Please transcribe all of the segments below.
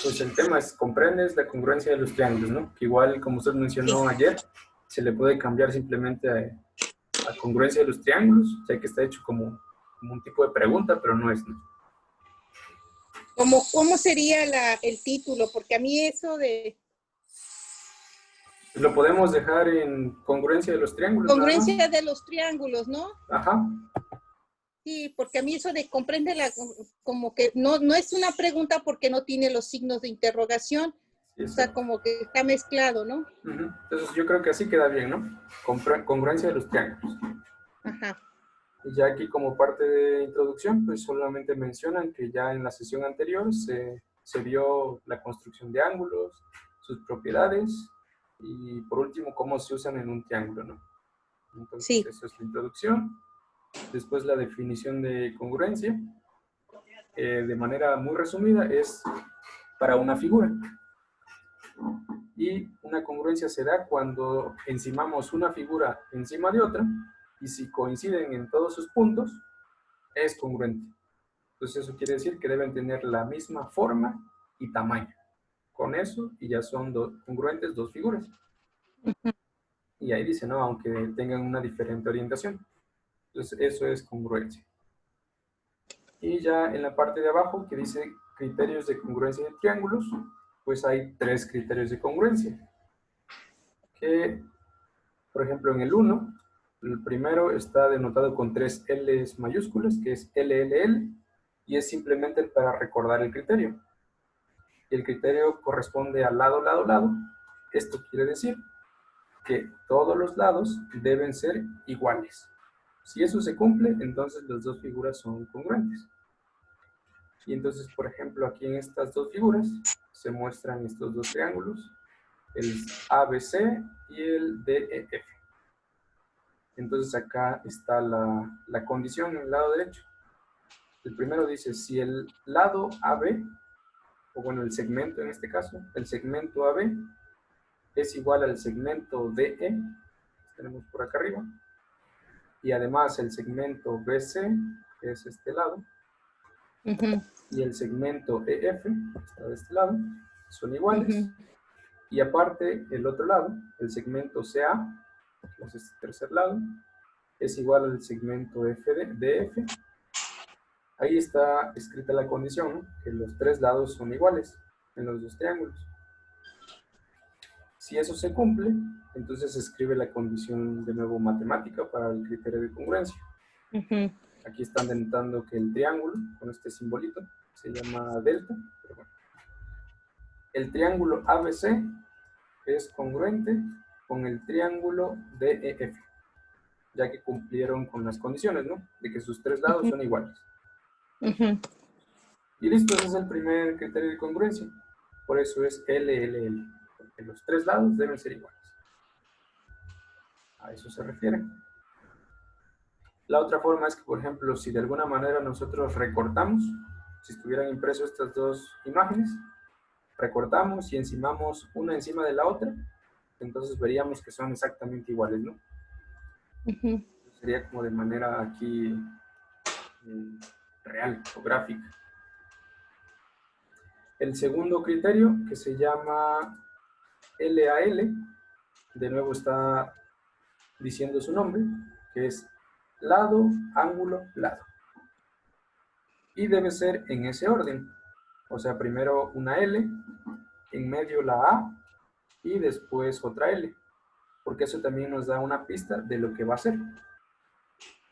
Pues el tema es, comprendes la congruencia de los triángulos, ¿no? Que igual, como usted Sí. mencionó ayer, se le puede cambiar simplemente a congruencia de los triángulos, ya que está hecho como un tipo de pregunta, pero no es, ¿no? ¿Cómo sería el título? Porque a mí eso de Lo podemos dejar en congruencia de los triángulos, nada más. congruencia de los triángulos, ¿no? Ajá. Sí, porque a mí eso de comprende como que no es una pregunta porque no tiene los signos de interrogación. Sí, O sea, exacto. como que está mezclado, ¿no? Entonces yo creo que así queda bien, ¿no? Congruencia de los triángulos. Ajá. Y ya aquí como parte de introducción, pues solamente mencionan que ya en la sesión anterior se vio la construcción de ángulos, sus propiedades y por último cómo se usan en un triángulo, ¿no? Entonces Sí. eso es la introducción. Después la definición de congruencia, de manera muy resumida, es para una figura. Y una congruencia se da cuando encimamos una figura encima de otra y si coinciden en todos sus puntos, es congruente. Entonces eso quiere decir que deben tener la misma forma y tamaño. Con eso y ya son congruentes dos figuras. Y ahí dice, ¿no? Aunque tengan una diferente orientación. Entonces eso es congruencia. Y ya en la parte de abajo que dice criterios de congruencia de triángulos, pues hay tres criterios de congruencia. Que, por ejemplo, en el 1, el primero está denotado con tres L's mayúsculas, que es LLL, y es simplemente para recordar el criterio. Y el criterio corresponde al lado, lado, lado. Esto quiere decir que todos los lados deben ser iguales. Si eso se cumple, entonces las dos figuras son congruentes. Y entonces, por ejemplo, aquí en estas dos figuras se muestran estos dos triángulos, el ABC y el DEF. Entonces acá está la condición en el lado derecho. El primero dice, si el lado AB, o bueno, el segmento en este caso, el segmento AB es igual al segmento DE, que tenemos por acá arriba, y además el segmento BC, que es este lado, y el segmento EF, que está de este lado, son iguales, y aparte el otro lado, el segmento CA, que es este tercer lado, es igual al segmento DF. Ahí está escrita la condición, ¿no? Que los tres lados son iguales en los dos triángulos. Si eso se cumple, entonces se escribe la condición de nuevo matemática para el criterio de congruencia. Aquí están denotando que el triángulo, con este simbolito, se llama delta. Pero bueno. El triángulo ABC es congruente con el triángulo DEF, ya que cumplieron con las condiciones, ¿no? De que sus tres lados son iguales. Y listo, ese es el primer criterio de congruencia. Por eso es LLL, porque los tres lados deben ser iguales. A eso se refiere. La otra forma es que, por ejemplo, si de alguna manera nosotros recortamos, si estuvieran impresos estas dos imágenes, recortamos y encimamos una encima de la otra, entonces veríamos que son exactamente iguales, ¿no? Sería como de manera aquí real o gráfica. El segundo criterio, que se llama LAL, de nuevo está diciendo su nombre, que es lado, ángulo, lado. Y debe ser en ese orden. O sea, primero una L, en medio la A y después otra L. Porque eso también nos da una pista de lo que va a ser.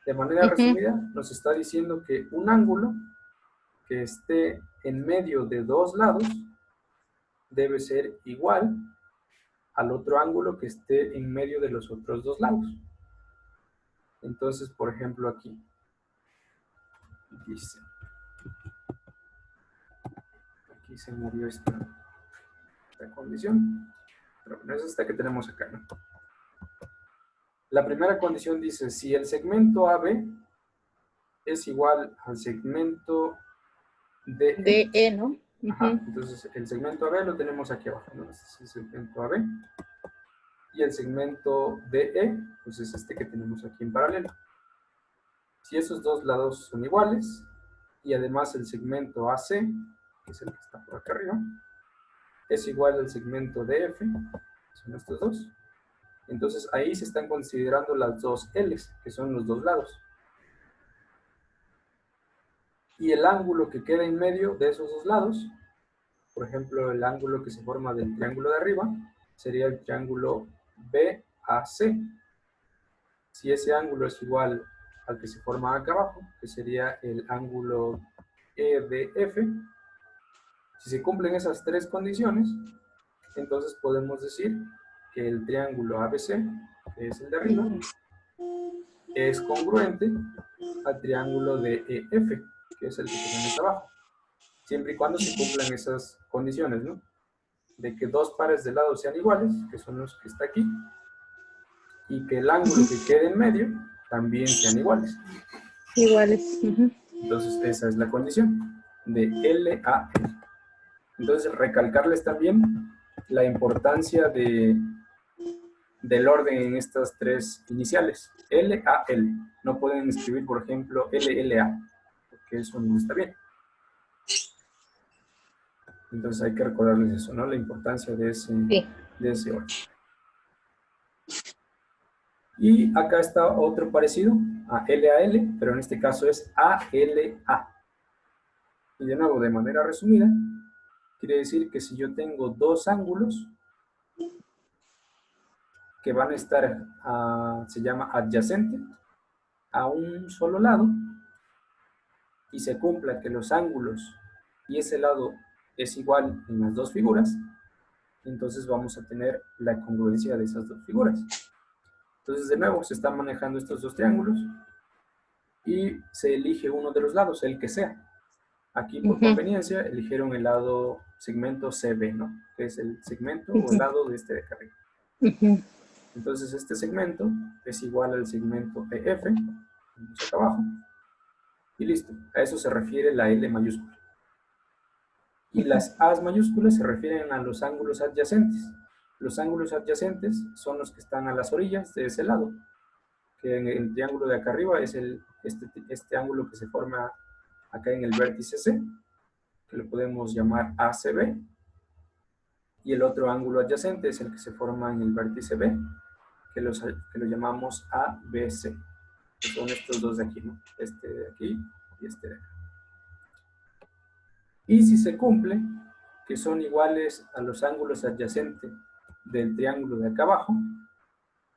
De manera resumida, nos está diciendo que un ángulo que esté en medio de dos lados debe ser igual al otro ángulo que esté en medio de los otros dos lados. Entonces, por ejemplo, aquí dice, aquí se movió esta condición, pero no es esta que tenemos acá, ¿no? La primera condición dice, si el segmento AB es igual al segmento DE, ¿no? ajá, entonces el segmento AB lo tenemos aquí abajo, ¿no? Este es el segmento AB. Y el segmento DE, pues es este que tenemos aquí en paralelo. Si esos dos lados son iguales, y además el segmento AC que es el que está por acá arriba, es igual al segmento DF, son estos dos. Entonces ahí se están considerando las dos L's, que son los dos lados. Y el ángulo que queda en medio de esos dos lados, por ejemplo, el ángulo que se forma del triángulo de arriba, sería el triángulo BAC. Si ese ángulo es igual al que se forma acá abajo, que sería el ángulo EDF, si se cumplen esas tres condiciones, entonces podemos decir que el triángulo ABC, que es el de arriba, es congruente al triángulo de EF, que es el que tenemos abajo, siempre y cuando se cumplan esas condiciones, ¿no? De que dos pares de lados sean iguales, que son los que está aquí, y que el ángulo que quede en medio también sean iguales. Iguales. Entonces esa es la condición de LAL. Entonces recalcarles también la importancia del orden en estas tres iniciales, LAL. No pueden escribir, por ejemplo, LLA, porque eso no está bien. Entonces hay que recordarles eso, ¿no? La importancia de ese orden. Y acá está otro parecido a LAL, pero en este caso es ALA. Y de nuevo, de manera resumida, quiere decir que si yo tengo dos ángulos que van a estar, se llama adyacente, a un solo lado, y se cumpla que los ángulos y ese lado es igual en las dos figuras, entonces vamos a tener la congruencia de esas dos figuras. Entonces, de nuevo, se están manejando estos dos triángulos y se elige uno de los lados, el que sea. Aquí, por conveniencia, eligieron el lado segmento CB, ¿no? Que es el segmento o el lado de este de acá arriba. Entonces, este segmento es igual al segmento EF, acá abajo, y listo. A eso se refiere la L mayúscula. Y las A mayúsculas se refieren a los ángulos adyacentes. Los ángulos adyacentes son los que están a las orillas de ese lado, que en el triángulo de acá arriba es este ángulo que se forma acá en el vértice C, que lo podemos llamar ACB, y el otro ángulo adyacente es el que se forma en el vértice B, que lo llamamos ABC, que son estos dos de aquí, ¿no? Este de aquí y este de acá. Y si se cumple que son iguales a los ángulos adyacentes del triángulo de acá abajo,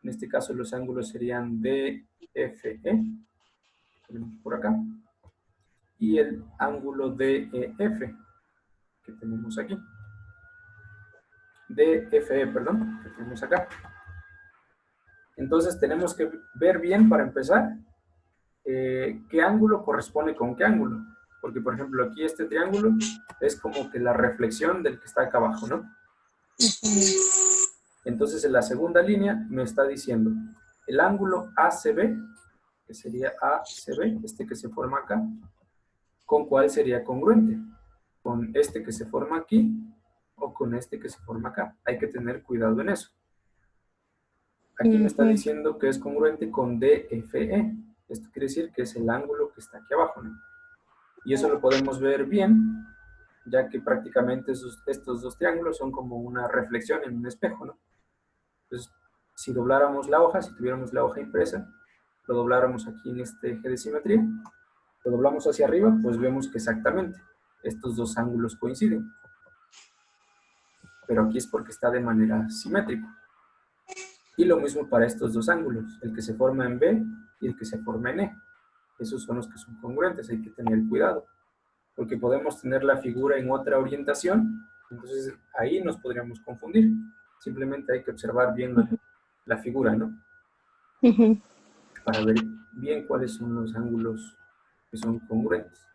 en este caso los ángulos serían DFE, tenemos por acá, y el ángulo DEF, que tenemos aquí. DFE, perdón, que tenemos acá. Entonces tenemos que ver bien, para empezar, qué ángulo corresponde con qué ángulo. Porque, por ejemplo, aquí este triángulo es como que la reflexión del que está acá abajo, ¿no? Entonces, en la segunda línea me está diciendo el ángulo ACB, que sería ACB, este que se forma acá, ¿con cuál sería congruente? ¿Con este que se forma aquí o con este que se forma acá? Hay que tener cuidado en eso. Aquí me está diciendo que es congruente con DFE. Esto quiere decir que es el ángulo que está aquí abajo, ¿no? Y eso lo podemos ver bien, ya que prácticamente estos dos triángulos son como una reflexión en un espejo, ¿no? Entonces, si dobláramos la hoja, si tuviéramos la hoja impresa, lo dobláramos aquí en este eje de simetría, lo doblamos hacia arriba, pues vemos que exactamente estos dos ángulos coinciden. Pero aquí es porque está de manera simétrica. Y lo mismo para estos dos ángulos, el que se forma en B y el que se forma en E. Esos son los que son congruentes, hay que tener cuidado. Porque podemos tener la figura en otra orientación, entonces ahí nos podríamos confundir. Simplemente hay que observar bien la figura, ¿no? Para ver bien cuáles son los ángulos que son congruentes.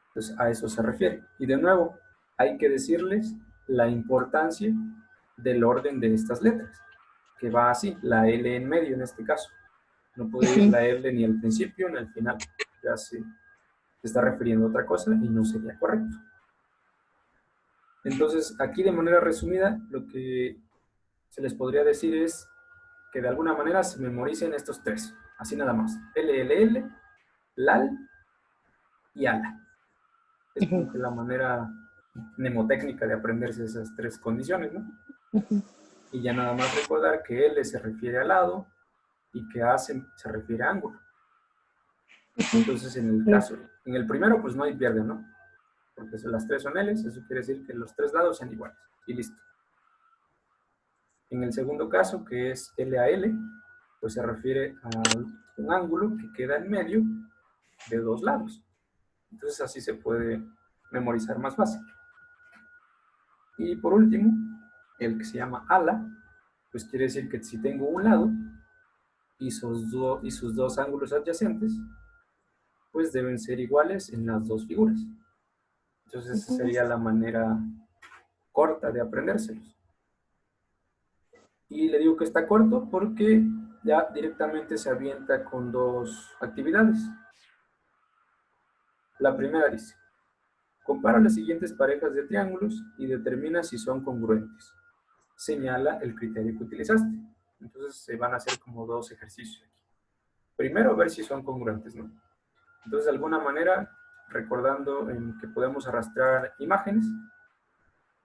Entonces a eso se refiere. Y de nuevo, hay que decirles la importancia del orden de estas letras, que va así, la L en medio en este caso. No puede ir la L ni al principio ni al final. Ya se está refiriendo a otra cosa y no sería correcto. Entonces, aquí de manera resumida, lo que se les podría decir es que de alguna manera se memoricen estos tres, así nada más. LLL, LAL y ALA. Es como que la manera mnemotécnica de aprenderse esas tres condiciones, ¿no? Y ya nada más recordar que L se refiere a lado y que A se refiere a ángulo. Entonces, en el primero, pues no hay pierde, ¿no? Porque las tres son L's, eso quiere decir que los tres lados son iguales. Y listo. En el segundo caso, que es L a L, pues se refiere a un ángulo que queda en medio de dos lados. Entonces así se puede memorizar más fácil. Y por último, el que se llama ala, pues quiere decir que si tengo un lado y sus dos ángulos adyacentes, pues deben ser iguales en las dos figuras. Entonces esa sería la manera corta de aprendérselos. Y le digo que está corto porque ya directamente se avienta con dos actividades. La primera dice, compara las siguientes parejas de triángulos y determina si son congruentes. Señala el criterio que utilizaste. Entonces se van a hacer como dos ejercicios aquí. Primero, ver si son congruentes, ¿no? Entonces, de alguna manera, recordando en que podemos arrastrar imágenes,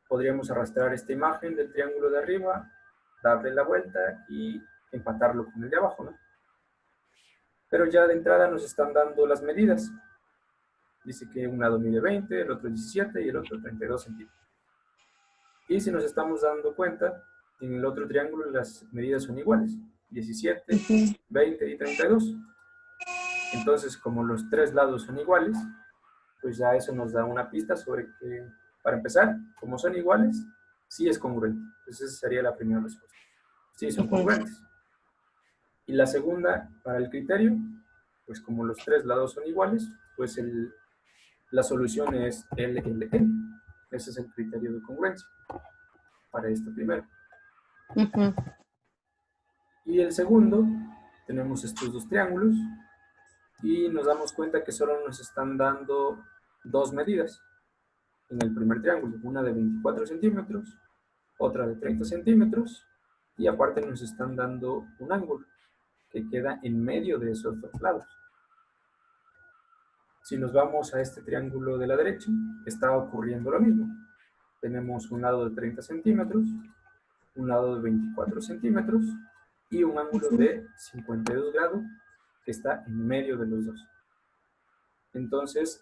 podríamos arrastrar esta imagen del triángulo de arriba, darle la vuelta y empatarlo con el de abajo, ¿no? Pero ya de entrada nos están dando las medidas. Dice que un lado mide 20, el otro 17 y el otro 32 centímetros. Y si nos estamos dando cuenta, en el otro triángulo las medidas son iguales, 17, 20 y 32. Entonces, como los tres lados son iguales, pues ya eso nos da una pista sobre que, para empezar, como son iguales, sí es congruente. Entonces esa sería la primera respuesta. Sí, son congruentes. Y la segunda, para el criterio, pues como los tres lados son iguales, pues la solución es LLN. Ese es el criterio de congruencia para este primero. Y el segundo, tenemos estos dos triángulos y nos damos cuenta que solo nos están dando dos medidas en el primer triángulo, una de 24 centímetros, otra de 30 centímetros, y aparte nos están dando un ángulo que queda en medio de esos dos lados. Si nos vamos a este triángulo de la derecha, está ocurriendo lo mismo. Tenemos un lado de 30 centímetros, un lado de 24 centímetros y un ángulo de 52 grados que está en medio de los dos. Entonces,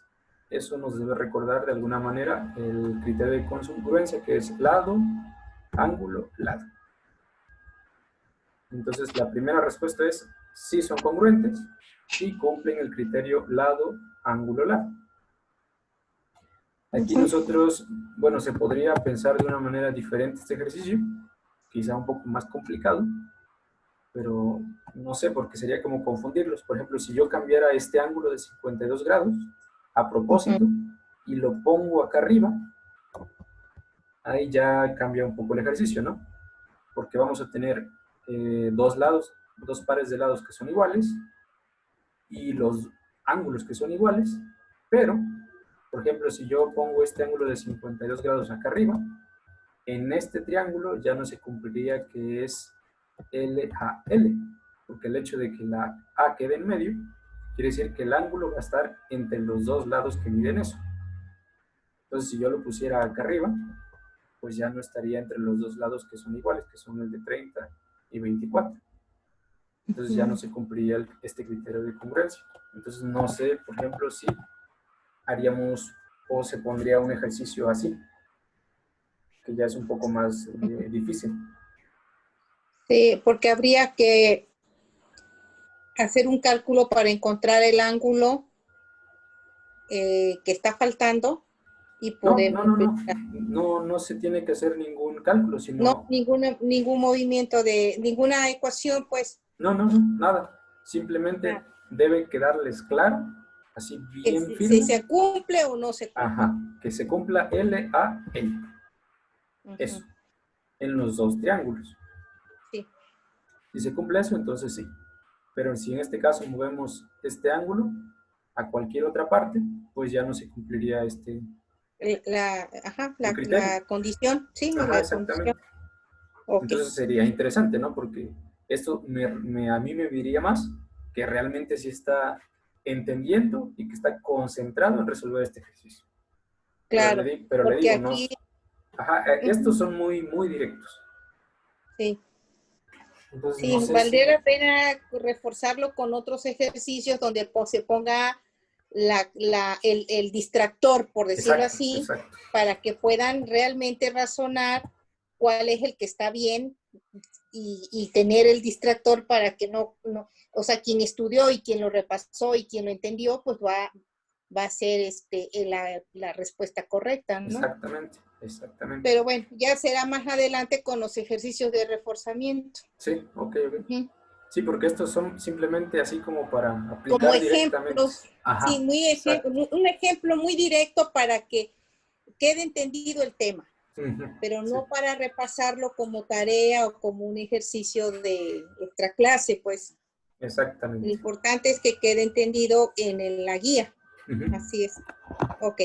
eso nos debe recordar de alguna manera el criterio de congruencia, que es lado, ángulo, lado. Entonces, la primera respuesta es sí son congruentes y cumplen el criterio lado, ángulo, lado. Aquí nosotros, bueno, se podría pensar de una manera diferente este ejercicio, quizá un poco más complicado, pero no sé, porque sería como confundirlos. Por ejemplo, si yo cambiara este ángulo de 52 grados a propósito y lo pongo acá arriba, ahí ya cambia un poco el ejercicio, ¿no? Porque vamos a tener dos pares de lados que son iguales y los ángulos que son iguales, pero, por ejemplo, si yo pongo este ángulo de 52 grados acá arriba, en este triángulo ya no se cumpliría que es L a L, porque el hecho de que la A quede en medio, quiere decir que el ángulo va a estar entre los dos lados que miden eso. Entonces, si yo lo pusiera acá arriba, pues ya no estaría entre los dos lados que son iguales, que son el de 30 y 24. Entonces ya no se cumpliría este criterio de congruencia. Entonces no sé, por ejemplo, si haríamos o se pondría un ejercicio así, que ya es un poco más difícil. Sí, porque habría que hacer un cálculo para encontrar el ángulo que está faltando y podemos... No se tiene que hacer ningún cálculo, sino... No, ningún movimiento de ninguna ecuación, pues. No, nada. Simplemente debe quedarles claro, así bien firme. Si se cumple o no se cumple. Ajá, que se cumpla L a L. Eso, en los dos triángulos. Sí. Si se cumple eso, entonces sí. Pero si en este caso movemos este ángulo a cualquier otra parte, pues ya no se cumpliría la condición, sí, ajá, la exactamente. condición. Okay. Entonces sería interesante, ¿no? Porque esto a mí me diría más que realmente sí está entendiendo y que está concentrado en resolver este ejercicio. Claro, pero le porque digo, no. aquí, Ajá, estos son muy, muy directos. sí, Entonces, no sí, sé valdría si... la pena reforzarlo con otros ejercicios donde se ponga el distractor, por decirlo Exacto, así, exacto. para que puedan realmente razonar cuál es el que está bien y tener el distractor para que o sea, quien estudió y quien lo repasó y quien lo entendió, pues va a ser la respuesta correcta, ¿no? Exactamente, exactamente. Pero bueno, ya será más adelante con los ejercicios de reforzamiento. Sí, ok, ok. Ujú. Sí, porque estos son simplemente así como para Como aplicar directamente. ejemplos, sí, Ajá, exacto. un ejemplo muy directo para que quede entendido el tema, Ujú, pero sí, no para repasarlo como tarea o como un ejercicio de extra clase, pues lo exactamente. importante es que quede entendido en la guía. Ujú. Así es. Ok.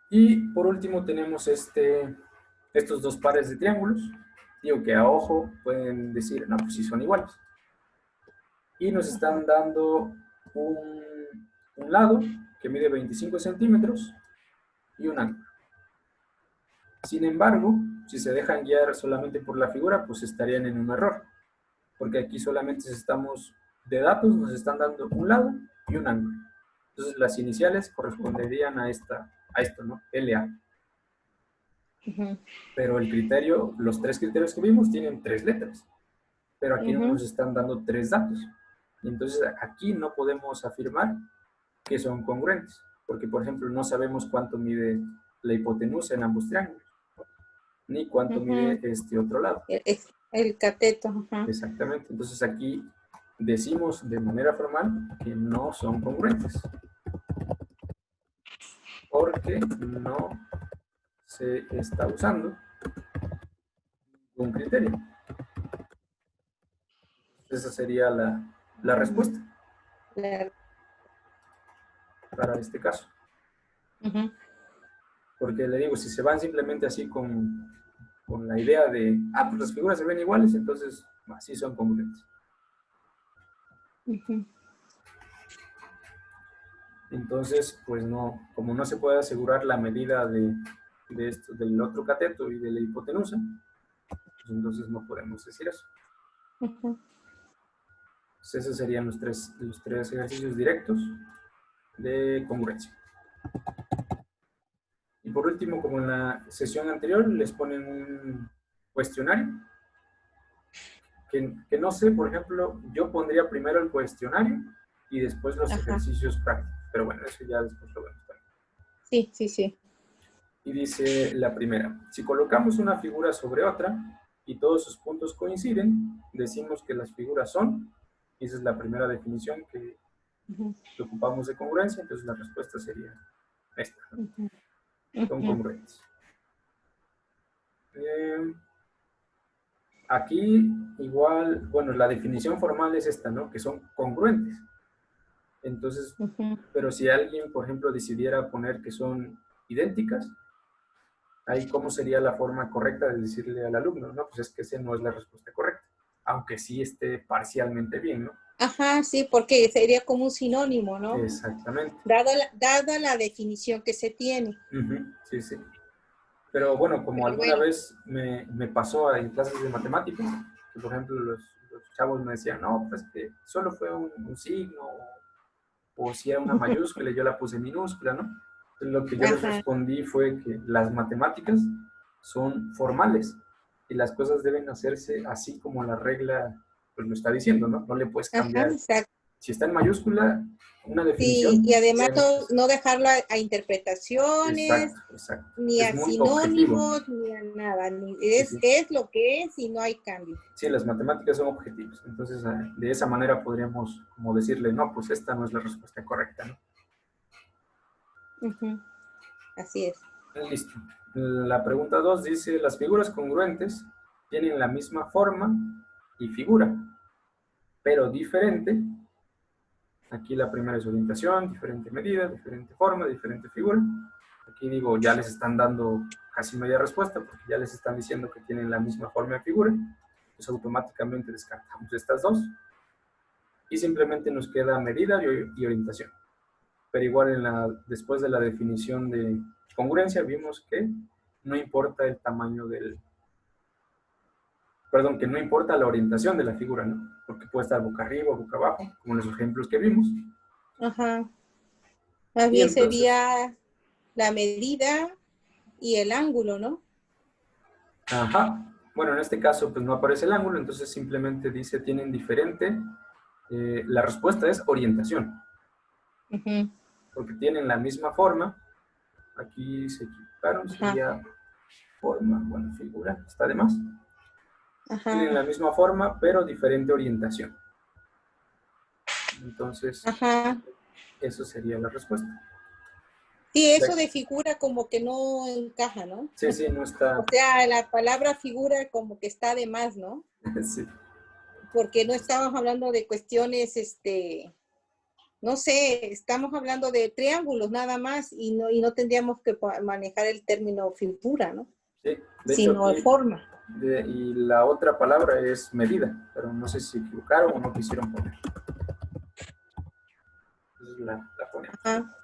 Y por último tenemos estos dos pares de triángulos. Digo que a ojo pueden decir, no, pues sí son iguales. Y nos Ajá. están dando un lado que mide 25 centímetros y un ángulo. Sin embargo, si se dejan guiar solamente por la figura, pues estarían en un error, porque aquí solamente estamos de datos, nos están dando un lado y un ángulo. Entonces las iniciales corresponderían a esto, ¿no? LA. Ujú. Pero el criterio, los tres criterios que vimos tienen tres letras, pero aquí no Ujú. nos están dando tres datos. Y entonces aquí no podemos afirmar que son congruentes, porque por ejemplo no sabemos cuánto mide la hipotenusa en ambos triángulos, ni cuánto mide Ujú. este otro lado. El cateto. Ajá. Exactamente. Entonces aquí decimos de manera formal que no son congruentes, porque no se está usando un criterio. Esa sería la respuesta La- para este caso. ujú. Porque le digo, si se van simplemente así con la idea de, pues las figuras se ven iguales, entonces así son congruentes. Ujú. Entonces, pues no, como no se puede asegurar la medida de esto, del otro cateto y de la hipotenusa, pues entonces no podemos decir eso. Ujú. Pues esos serían los tres ejercicios directos de congruencia. Y por último, como en la sesión anterior, les ponen un cuestionario, que no sé, por ejemplo, yo pondría primero el cuestionario y después los Ajá. ejercicios prácticos. Pero bueno, eso ya después lo vemos también. Sí, sí, sí. Y dice la primera, si colocamos una figura sobre otra y todos sus puntos coinciden, decimos que las figuras son, y esa es la primera definición Ujú. que ocupamos de congruencia, entonces la respuesta sería esta, ¿no? Ujú. Son Ujú. congruentes. Aquí igual, bueno, la definición formal es esta, ¿no? Que son congruentes. Entonces, Ujú. pero si alguien, por ejemplo, decidiera poner que son idénticas, ahí cómo sería la forma correcta de decirle al alumno, ¿no? Pues es que esa no es la respuesta correcta, aunque sí esté parcialmente bien, ¿no? Ajá, sí, porque sería como un sinónimo, ¿no? Exactamente. Dada la definición que se tiene. Sí, sí. Pero bueno, como Pero alguna bueno, vez me pasó en clases de matemáticas, que por ejemplo los chavos me decían, no, pues que solo fue un signo, o si era una mayúscula, yo la puse minúscula, ¿no? Entonces, lo que yo les ajá, respondí fue que las matemáticas son formales y las cosas deben hacerse así como la regla pues, lo está diciendo, ¿no? No le puedes ajá, cambiar. exacto. Si está en mayúscula, una Sí, definición y además tiene que ser. no dejarlo a interpretaciones, Exacto, exacto. ni Es a muy objetivo. sinónimos, ni a nada. Sí, sí. Es lo que es y no hay cambio. Sí, las matemáticas son objetivos. Entonces, de esa manera podríamos como decirle, no, pues esta no es la respuesta correcta, ¿no? Ujú. Así es. Listo. La pregunta 2 dice, las figuras congruentes tienen la misma forma y figura, pero diferente. Aquí la primera es orientación, diferente medida, diferente forma, diferente figura. Aquí digo, ya les están dando casi media respuesta porque ya les están diciendo que tienen la misma forma y figura. Entonces automáticamente descartamos estas dos y simplemente nos queda medida y orientación. pero igual después de la definición de congruencia vimos que no importa el tamaño que no importa la orientación de la figura, ¿no? Porque puede estar boca arriba o boca abajo, como en los ejemplos que vimos. Ajá. Más Y bien entonces, sería la medida y el ángulo, ¿no? ajá. Bueno, en este caso pues no aparece el ángulo, entonces simplemente dice tienen diferente. La respuesta es orientación, Ujú. porque tienen la misma forma. Aquí se equivocaron, Ajá. sería forma, bueno, figura, está de más. Tienen la Ajá. misma forma, pero diferente orientación. Entonces, Ajá. eso sería la respuesta. Sí, eso de figura como que no encaja, ¿no? Sí, sí, no está. O sea, la palabra figura como que está de más, ¿no? Sí. Porque no estamos hablando de cuestiones, no sé, estamos hablando de triángulos nada más y no tendríamos que manejar el término figura, ¿no? Sí, de hecho Sino aquí, forma. y la otra palabra es medida, pero no sé si se equivocaron o no quisieron poner. Entonces la ponemos. Ajá.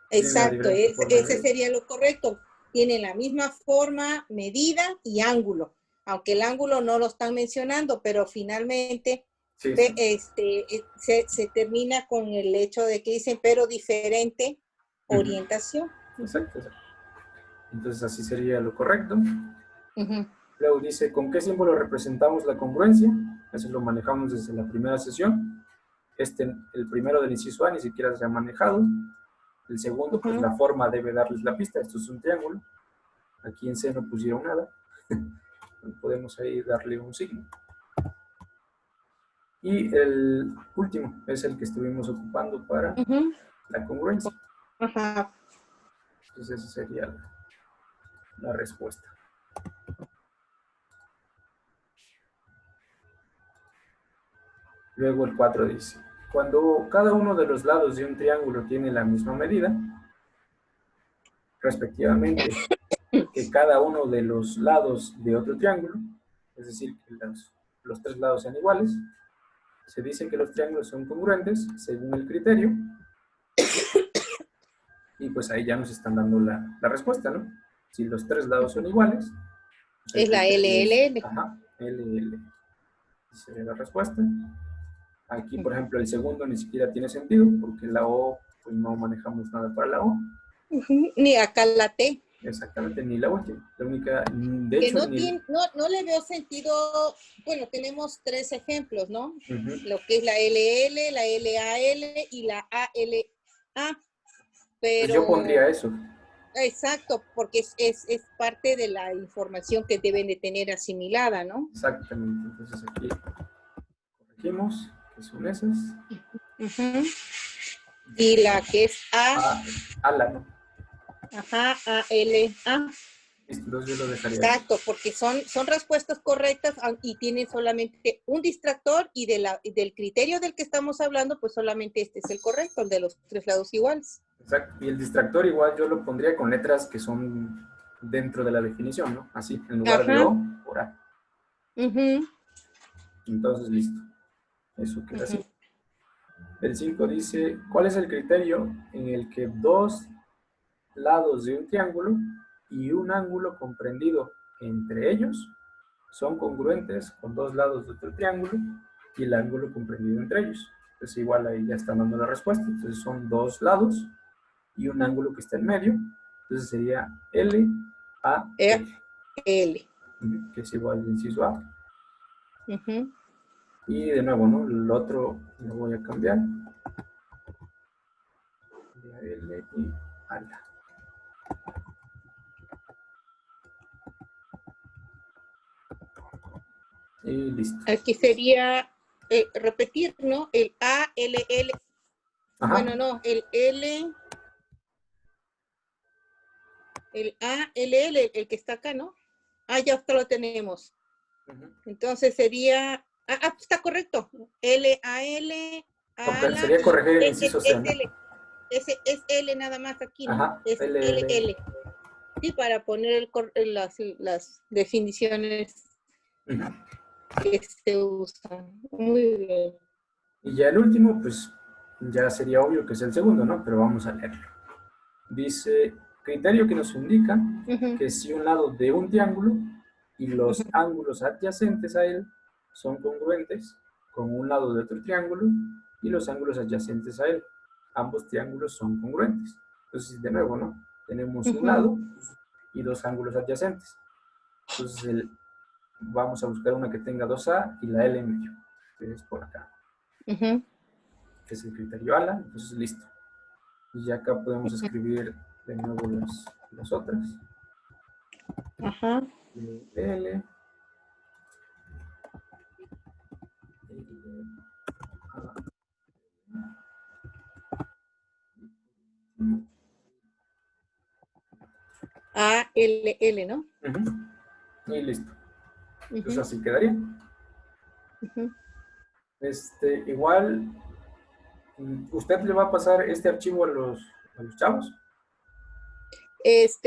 Tienen la Exacto, diferente forma ese sería lo correcto. Tiene la misma forma, medida y ángulo. Aunque el ángulo no lo están mencionando, pero finalmente Sí, sí. se termina con el hecho de que dicen, pero diferente orientación. Exacto, exacto. Entonces así sería lo correcto. Ujú. Luego dice, ¿con qué símbolo representamos la congruencia? Eso lo manejamos desde la primera sesión. El primero del inciso A ni siquiera se ha manejado. El segundo, pues la forma debe darles la pista. Esto es un triángulo. Aquí en C no pusieron nada. Podemos ahí darle un signo. Y el último es el que estuvimos ocupando para la congruencia. Ajá. Entonces esa sería la respuesta. Luego el 4 dice, cuando cada uno de los lados de un triángulo tiene la misma medida, respectivamente, que cada uno de los lados de otro triángulo, es decir, que los tres lados sean iguales, se dice que los triángulos son congruentes según el criterio, y pues ahí ya nos están dando la respuesta, ¿no? Si los tres lados son iguales, pues Es la LLL. Ajá, LL. Esa sería la respuesta. Aquí, por ejemplo, el segundo ni siquiera tiene sentido, porque la O, pues no manejamos nada para la O. Ni acá la T. Exactamente, ni la última. La única, de Que hecho, ni... no le veo sentido. Bueno, tenemos tres ejemplos, ¿no? Lo que es la LL, la LAL y la ALA. Pero, pues yo pondría eso. Exacto, porque es parte de la información que deben de tener asimilada, ¿no? Exactamente. Entonces aquí corregimos, que son esas. Y la que es ALA, ¿no? Ajá, ALA. Entonces yo lo dejaría. Exacto, porque son respuestas correctas y tienen solamente un distractor y del criterio del que estamos hablando, pues solamente este es el correcto, el de los tres lados iguales. Exacto, y el distractor igual yo lo pondría con letras que son dentro de la definición, ¿no? Así, en lugar de O, por A. Entonces, listo. Eso queda así. El 5 dice, ¿cuál es el criterio en el que dos lados de un triángulo y un ángulo comprendido entre ellos son congruentes con dos lados de otro triángulo y el ángulo comprendido entre ellos? Entonces igual ahí ya están dando la respuesta. Entonces son dos lados y un ángulo que está en medio. Entonces sería L, A, L. L. Que es igual al inciso A. Y de nuevo, ¿no? El otro lo voy a cambiar. L y ALA. Y listo. Aquí sería repetir, ¿no? El A, L, L. Ajá. Bueno, no, el L, el A, L, L, el que está acá, ¿no? Ya hasta lo tenemos. Entonces sería, está correcto. L, A, L, A, no, sería corregir el inciso C, ¿no? Ese es L nada más aquí, ¿no? Ajá, es L, L. Sí, para poner las definiciones que se usan. Muy bien. Y ya el último, pues ya sería obvio que es el segundo, ¿no? Pero vamos a leerlo. Dice, criterio que nos indica que si un lado de un triángulo y los ángulos adyacentes a él son congruentes con un lado de otro triángulo y los ángulos adyacentes a él. Ambos triángulos son congruentes. Entonces, de nuevo, ¿no? Tenemos un lado y dos ángulos adyacentes. Entonces, vamos a buscar una que tenga 2A y la L en medio, que es por acá. Que es el criterio ALA. Entonces, listo. Y ya acá podemos escribir de nuevo las otras. L, A, L, L, ¿no? Y listo. Entonces así quedaría. Igual, ¿usted le va a pasar este archivo a los chavos?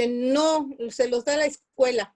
No, se los da la escuela.